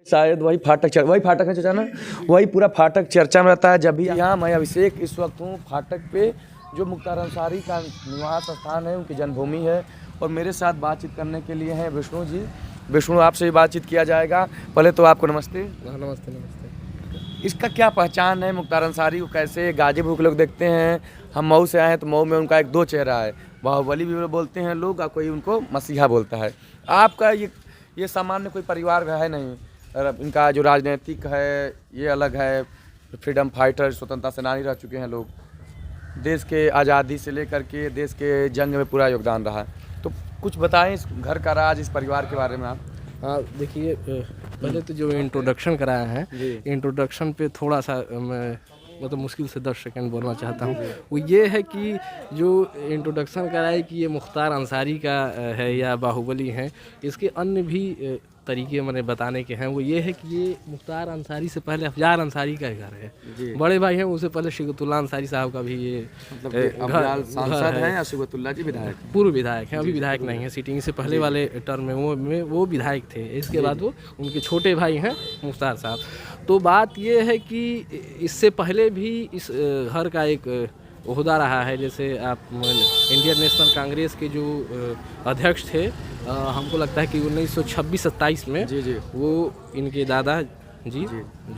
शायद वही फाटक है चाचा ना, वही पूरा फाटक चर्चा में रहता है। जब भी यहाँ मैं अभिषेक इस वक्त हूँ फाटक पे, जो मुख्तार अंसारी का निवास स्थान है, उनकी जन्मभूमि है। और मेरे साथ बातचीत करने के लिए हैं विष्णु जी। विष्णु, आपसे भी बातचीत किया जाएगा। पहले तो आपको नमस्ते। नमस्ते नमस्ते। इसका क्या पहचान है मुख्तार अंसारी को? कैसे गाजीपुर के लोग देखते हैं, हम मऊ से आए हैं तो मऊ में उनका एक दो चेहरा है, बाहुबली भी बोलते हैं लोग, और कोई उनको मसीहा बोलता है। आपका ये सामान्य कोई परिवार है नहीं, इनका जो राजनीतिक है ये अलग है। फ्रीडम फाइटर, स्वतंत्रता सेनानी रह चुके हैं लोग, देश के आज़ादी से लेकर के देश के जंग में पूरा योगदान रहा है। तो कुछ बताएं इस घर का राज, इस परिवार के बारे में आप। हाँ देखिए, पहले तो जो इंट्रोडक्शन कराया है, इंट्रोडक्शन पे थोड़ा सा मैं मतलब मुश्किल से 10 सेकंड बोलना चाहता हूँ। वो ये है कि जो इंट्रोडक्शन कराया कि ये मुख्तार अंसारी का है या बाहुबली हैं, इसके अन्य भी तरीके मैंने बताने के हैं। वो ये है कि ये मुख्तार अंसारी से पहले अफजाल अंसारी का घर है, बड़े भाई हैं। उससे पहले शिगतुल्लाह अंसारी साहब का भी ये अफजाल सांसद हैं या शिगतुल्लाह जी विधायक? पूर्व विधायक हैं, अभी विधायक नहीं है। सीटिंग से पहले वाले टर्म में वो विधायक थे। इसके बाद वो उनके छोटे भाई हैं मुख्तार साहब। तो बात ये है कि इससे पहले भी इस घर का एक ओहदा रहा है। जैसे आप इंडियन नेशनल कांग्रेस के जो अध्यक्ष थे, हमको लगता है कि 1926-27 में वो इनके दादा जी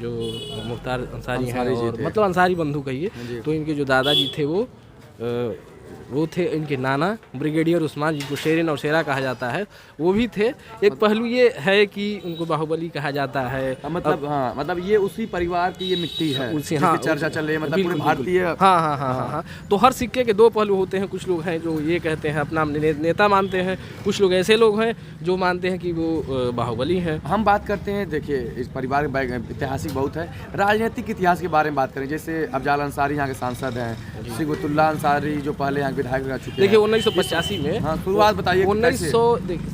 जो मुख्तार अंसारी हैं, और मतलब अंसारी बंधु कहिए, तो इनके जो दादाजी थे वो थे इनके नाना ब्रिगेडियर उस्मान, जिनको शेरिन और शेरा कहा जाता है, वो भी थे। एक पहलू ये है कि उनको बाहुबली कहा जाता है। मतलब ये उसी परिवार की ये मिट्टी है, उसी चर्चा चल रही है, मतलब पूरे भारतीय। हाँ। तो हर सिक्के के दो पहलू होते हैं। कुछ लोग हैं जो ये कहते हैं, अपना नेता मानते हैं, कुछ लोग ऐसे लोग हैं जो मानते हैं कि वो बाहुबली हैं। हम बात करते हैं, देखिए इस परिवार का ऐतिहासिक बहुत है। राजनीतिक इतिहास के बारे में बात करें, जैसे अफजाल अंसारी यहाँ के सांसद हैं, शिगतुल्लाह अंसारी जो पहले यहाँ विधायक रह चुके हैं। देखिए 1985 में, हाँ शुरुआत बताइए। 1900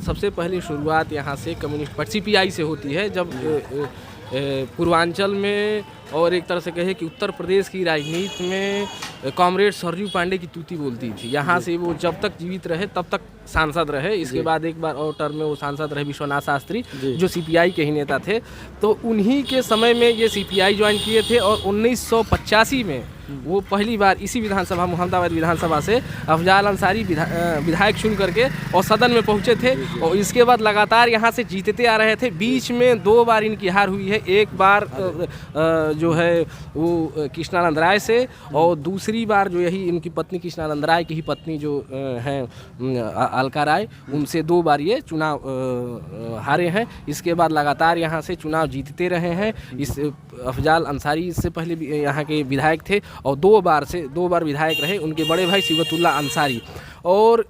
सबसे पहले शुरुआत यहाँ से कम्युनिस्ट पार्टी CPI से होती है, जब पूर्वांचल में और एक तरह से कहे कि उत्तर प्रदेश की राजनीति में कॉमरेड सरयू पांडे की तूती बोलती थी। यहाँ से वो जब तक जीवित रहे तब तक सांसद रहे। इसके बाद एक बार और टर्म में वो सांसद रहे विश्वनाथ शास्त्री, जो CPI के ही नेता थे। तो उन्हीं के समय में ये CPI ज्वाइन किए थे, और 1985 में वो पहली बार इसी विधानसभा, मुहम्मदाबाद विधानसभा से अफजाल अंसारी विधायक चुन करके और सदन में पहुंचे थे। और इसके बाद लगातार यहाँ से जीतते आ रहे थे। बीच में 2 बार इनकी हार हुई है। एक बार जो है वो कृष्णानंद राय से, और दूसरी बार जो यही इनकी पत्नी कृष्णानंद राय की ही पत्नी जो हैं अलका राय, उनसे 2 बार ये चुनाव हारे हैं। इसके बाद लगातार यहाँ से चुनाव जीतते रहे हैं। इस अफजाल अंसारी इससे पहले भी यहाँ के विधायक थे, और 2 बार विधायक रहे। उनके बड़े भाई शिगतुल्लाह अंसारी। और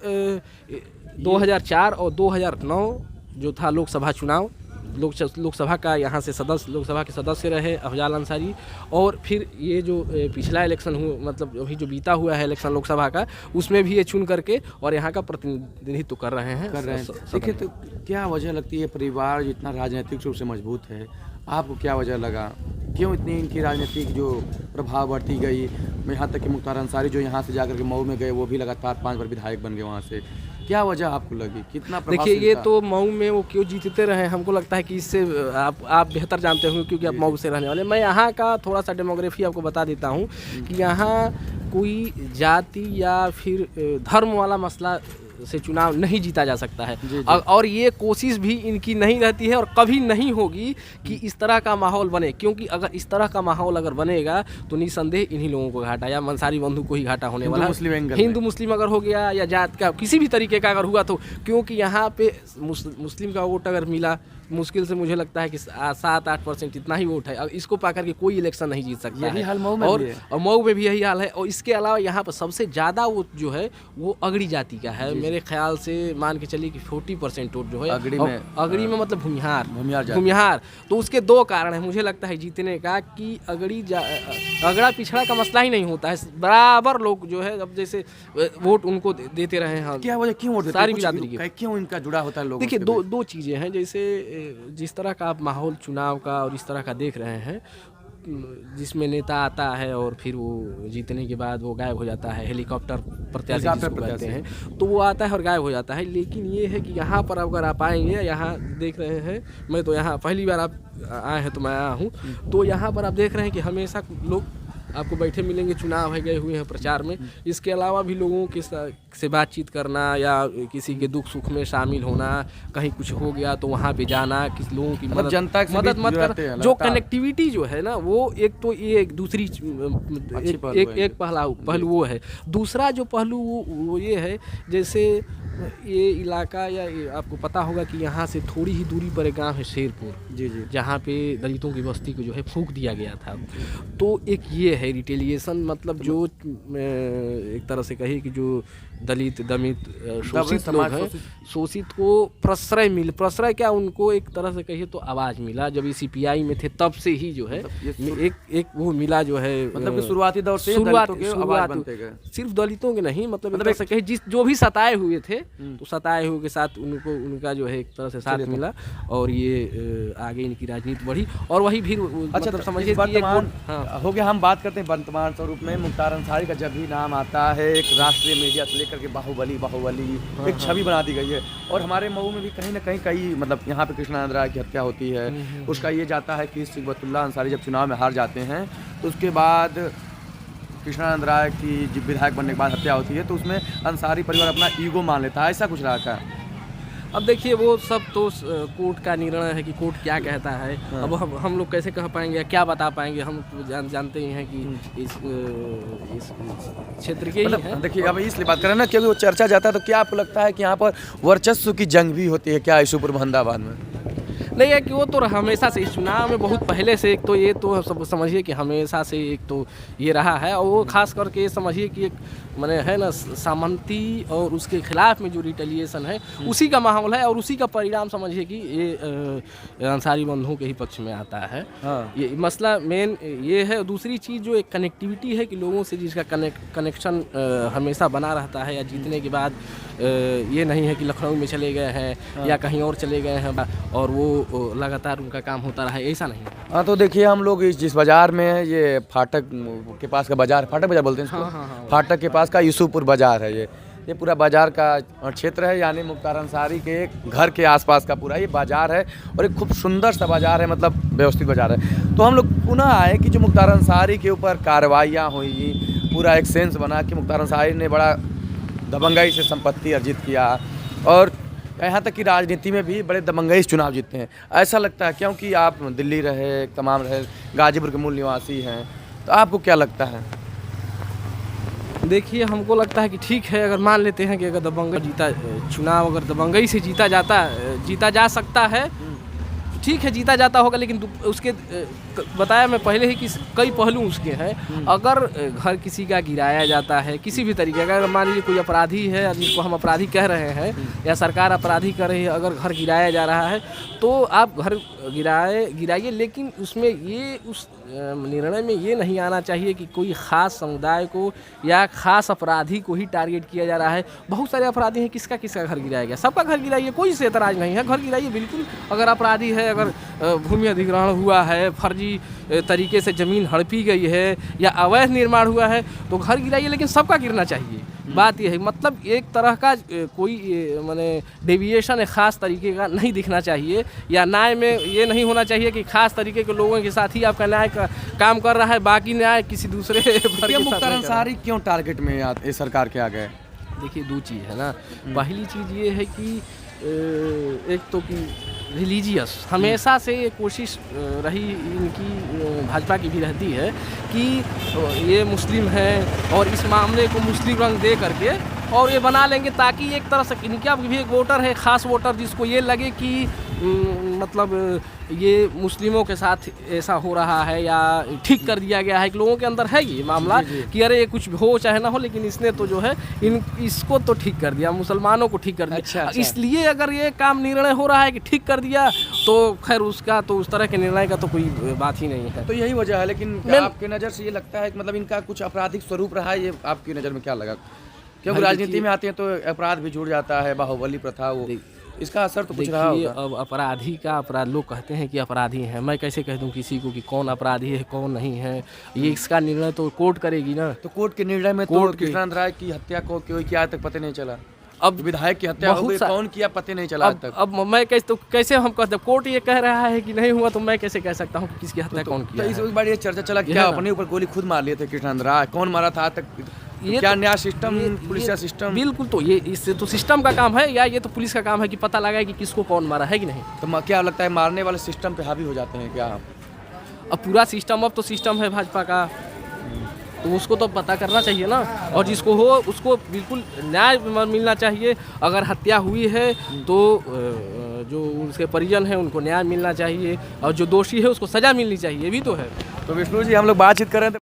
2004 और 2009 जो था लोकसभा चुनाव, लोकसभा का यहाँ से लोकसभा के सदस्य रहे अफजाल अंसारी। और फिर ये जो पिछला इलेक्शन हुआ, मतलब अभी जो बीता हुआ है इलेक्शन लोकसभा का, उसमें भी ये चुन करके और यहाँ का प्रतिनिधित्व कर रहे हैं। देखिए, तो क्या वजह लगती है परिवार इतना राजनीतिक रूप से मजबूत है? आपको क्या वजह लगा, क्यों इतनी इनकी राजनीतिक जो प्रभाव बढ़ती गई? यहाँ तक कि मुख्तार अंसारी जो यहाँ से जाकर के मऊ में गए, वो भी लगातार 5 बार विधायक बन गए वहाँ से। क्या वजह आपको लगी, कितना? देखिए, ये तो मऊ में वो क्यों जीतते रहे, हमको लगता है कि इससे आप बेहतर जानते होंगे, क्योंकि आप मऊ से रहने वाले। मैं यहाँ का थोड़ा सा डेमोग्राफी आपको बता देता हूँ कि यहाँ कोई जाति या फिर धर्म वाला मसला से चुनाव नहीं जीता जा सकता है। और ये कोशिश भी इनकी नहीं रहती है, और कभी नहीं होगी कि इस तरह का माहौल बने। क्योंकि अगर इस तरह का माहौल अगर बनेगा तो निसंदेह इन्हीं लोगों को घाटा, या अंसारी बंधु को ही घाटा होने वाला। हिंदू मुस्लिम अगर हो गया, या जात का किसी भी तरीके का अगर हुआ, तो क्योंकि यहाँ पे मुस्लिम का वोट अगर मिला, मुश्किल से मुझे लगता है कि 7-8% इतना ही वोट है। अब इसको पाकर के कोई इलेक्शन नहीं जीत सकता है। हाल मऊ में और मऊ में भी यही हाल है। और इसके अलावा यहाँ पर सबसे ज़्यादा वोट जो है वो अगड़ी जाति का है। मेरे ख्याल से मान के चलिए कि 40% वोट जो है अगड़ी में मतलब भूमिहार। तो उसके 2 कारण हैं मुझे लगता है जीतने का, कि अगड़ा पिछड़ा का मसला ही नहीं होता है, बराबर लोग जो है अब जैसे वोट उनको देते रहे हैं। क्या वजह, क्यों वोट सारी बिरादरी की, क्यों इनका जुड़ा होता है लोगों? देखिए, दो चीज़ें हैं। जैसे जिस तरह का आप माहौल चुनाव का और इस तरह का देख रहे हैं, जिसमें नेता आता है और फिर वो जीतने के बाद वो गायब हो जाता है, हेलीकॉप्टर प्रत्याशी जिसको कहते हैं, तो वो आता है और गायब हो जाता है। लेकिन ये है कि यहाँ पर अगर आप आएंगे, यहाँ देख रहे हैं, मैं तो यहाँ पहली बार आप आए हैं तो मैं आया हूँ, तो यहाँ पर आप देख रहे हैं कि हमेशा लोग आपको बैठे मिलेंगे, चुनाव है, गए हुए हैं प्रचार में। इसके अलावा भी लोगों के से बातचीत करना या किसी के दुख सुख में शामिल होना, कहीं कुछ हो गया तो वहाँ पे जाना, किसी लोगों की मदद जनता मत कर, जो कनेक्टिविटी जो है ना, वो एक तो ये एक दूसरी एक पहलू वो है। दूसरा जो पहलू वो ये है, जैसे ये इलाका या आपको पता होगा कि यहाँ से थोड़ी ही दूरी पर एक गांव है शेरपुर, जी जी, जहाँ पे दलितों की बस्ती को जो है फूंक दिया गया था। तो एक ये है रिटेलिएशन, मतलब जो एक तरह से कहे कि जो दलित दमित शोषित लोग हैं, शोषित को प्रश्रय क्या, उनको एक तरह से कहिए तो आवाज़ मिला। जब ये सीपीआई में थे तब से ही जो है एक वो मिला जो है, मतलब कि शुरुआती दौर से दलितों के आवाज बनते गए। सिर्फ दलितों के नहीं, मतलब एक तरह से कहे जो भी सताए हुए थे, तो सताए हुए के साथ उनका जो है एक तरह से साथ मिला और ये आगे इनकी राजनीति बढ़ी। और वही भी मतलब समझिए हो गया। हम बात करते हैं वर्तमान स्वरूप में। मुख्तार अंसारी का जब भी नाम आता है, एक राष्ट्रीय मीडिया से लेकर के बाहुबली एक छवि बना दी गई है। और हमारे मऊ में भी कहीं ना कहीं कई मतलब यहाँ पे कृष्णानंद राय की हत्या होती है, उसका ये जाता है कि सिबतुल्लाह अंसारी जब चुनाव में हार जाते हैं तो उसके बाद कृष्णानंद राय की जब विधायक बनने के बाद हत्या होती है, तो उसमें अंसारी परिवार अपना ईगो मान लेता है, ऐसा कुछ रहा था। अब देखिए वो सब तो कोर्ट का निर्णय है कि कोर्ट क्या कहता है। अब हम लोग कैसे कह पाएंगे, क्या बता पाएंगे, हम तो जानते ही हैं कि इस क्षेत्र के मतलब देखिए, अब इसलिए बात करें ना क्योंकि वो चर्चा जाता है, तो क्या आपको लगता है कि यहाँ पर वर्चस्व की जंग भी होती है क्या ईशुपुर महमदाबाद में? नहीं है कि वो तो हमेशा से इस चुनाव में बहुत पहले से, एक तो ये तो सब समझिए कि हमेशा से एक तो ये रहा है। और वो खास करके ये समझिए कि एक मैंने है ना सामंती और उसके खिलाफ में जो रिटेलिएशन है, उसी का माहौल है और उसी का परिणाम समझिए कि ये अंसारी बंधुओं के ही पक्ष में आता है। ये मसला मेन ये है। दूसरी चीज़ जो एक कनेक्टिविटी है कि लोगों से जिसका कनेक्शन हमेशा बना रहता है, या जीतने के बाद ये नहीं है कि लखनऊ में चले गए हैं या कहीं और चले गए हैं और वो लगातार उनका काम होता रहा है, ऐसा नहीं। हाँ, तो देखिए हम लोग जिस बाजार में है, ये फाटक के पास का बाजार, फाटक बाजार बोलते हैं इसको, फाटक के पास का यूसुफपुर बाजार है। ये पूरा बाजार का क्षेत्र है, यानी मुख्तार अंसारी के घर के आसपास का पूरा ये बाजार है और एक खूब सुंदर सा बाजार है, मतलब व्यवस्थित बाजार है। तो हम लोग पुनः आए कि जो मुख्तार अंसारी के ऊपर कार्रवाइयाँ हुई, पूरा एक सेंस बना कि मुख्तार अंसारी ने बड़ा दबंगाई से संपत्ति अर्जित किया और यहाँ तक कि राजनीति में भी बड़े दबंगाई से चुनाव जीतते हैं, ऐसा लगता है। क्योंकि आप दिल्ली रहे, तमाम रहे, गाजीपुर के मूल निवासी हैं, तो आपको क्या लगता है? देखिए हमको लगता है कि ठीक है, अगर मान लेते हैं कि अगर दबंगई चुनाव अगर दबंगई से जीता जा सकता है, ठीक है जीता जाता होगा। लेकिन उसके बताया मैं पहले ही कि कई पहलू उसके हैं। अगर घर किसी का गिराया जाता है किसी भी तरीके का, अगर मान लीजिए कोई अपराधी है जिसको हम अपराधी कह रहे हैं या सरकार अपराधी कर रही है, अगर घर गिराया जा रहा है तो आप घर गिराइए, लेकिन उसमें ये उस निर्णय में ये नहीं आना चाहिए कि कोई ख़ास समुदाय को या ख़ास अपराधी को ही टारगेट किया जा रहा है। बहुत सारे अपराधी हैं, किसका घर गिराया गया, सबका घर गिराइए, कोई से एतराज़ नहीं है, घर गिराइए बिल्कुल। अगर अपराधी है, अगर भूमि अधिग्रहण हुआ है, फर्जी तरीके से ज़मीन हड़पी गई है या अवैध निर्माण हुआ है, तो घर गिराइए, लेकिन सबका गिरना चाहिए। बात यह है, मतलब एक तरह का कोई माने डेविएशन ख़ास तरीके का नहीं दिखना चाहिए, या न्याय में ये नहीं होना चाहिए कि ख़ास तरीके के लोगों के साथ ही आपका न्याय का काम कर रहा है, बाकी न्याय किसी दूसरे मुख्तार अंसारी क्यों टारगेट में ये सरकार के आ गए? देखिए दो चीज़ है ना। पहली चीज़ ये है कि एक तो कि रिलीजियस हमेशा से ये कोशिश रही इनकी, भाजपा की भी रहती है कि ये मुस्लिम है और इस मामले को मुस्लिम रंग दे करके और ये बना लेंगे ताकि एक तरह से इनका भी एक वोटर है, ख़ास वोटर, जिसको ये लगे कि मतलब ये मुस्लिमों के साथ ऐसा हो रहा है या ठीक कर दिया गया है। कि लोगों के अंदर है ये मामला कि अरे ये कुछ हो चाहे ना हो, लेकिन इसने तो जो है इसको तो ठीक कर दिया, मुसलमानों को ठीक कर दिया। अच्छा। इसलिए अगर ये काम निर्णय हो रहा है कि ठीक कर दिया, तो खैर उसका तो उस तरह के निर्णय का तो कोई बात ही नहीं है। तो यही वजह है। लेकिन आपकी नज़र से ये लगता है कि मतलब इनका कुछ आपराधिक स्वरूप रहा है, ये आपकी नज़र में क्या लगा? क्योंकि राजनीति में आते हैं तो अपराध भी जुड़ जाता है, बाहुबली प्रथा वो इसका असर तो कुछ रहा देखिए, होगा। अब अपराधी का अपराध, लोग कहते हैं कि अपराधी हैं, मैं कैसे कह दूं किसी को कि कौन अपराधी है कौन नहीं है? ये इसका निर्णय तो कोर्ट करेगी ना। तो कोर्ट के निर्णय में तो कोर्ट के- कृष्णानंद राय की हत्या को कोई किया आज तक पता नहीं चला। अब विधायक की हत्या हो बहुत गई, सा- कौन किया पता नहीं चला आज तक। अब मैं कैसे हम कहते, कोर्ट ये कह रहा है कि नहीं हुआ, तो मैं कैसे कह सकता हूँ कि किसकी हत्या कौन तो किया इस है? बार ये चर्चा चला कि ये क्या है ना। अपने ऊपर गोली खुद मार लिए थे कृष्णानंद राय, कौन मारा था आज तक? ये क्या तो- न्याय सिस्टम, ये- पुलिस ये- सिस्टम? बिल्कुल, तो ये इससे तो सिस्टम का काम है, या ये तो पुलिस का काम है कि पता लगाए कि किसको कौन मारा है कि नहीं। तो क्या लगता है मारने वाले सिस्टम पे हावी हो जाते हैं क्या? अब पूरा सिस्टम, अब तो सिस्टम है भाजपा का, तो उसको तो पता करना चाहिए ना। और जिसको हो उसको बिल्कुल न्याय मिलना चाहिए। अगर हत्या हुई है तो जो उसके परिजन हैं उनको न्याय मिलना चाहिए, और जो दोषी है उसको सज़ा मिलनी चाहिए, ये भी तो है। तो विष्णु जी, हम लोग बातचीत कर रहे थे।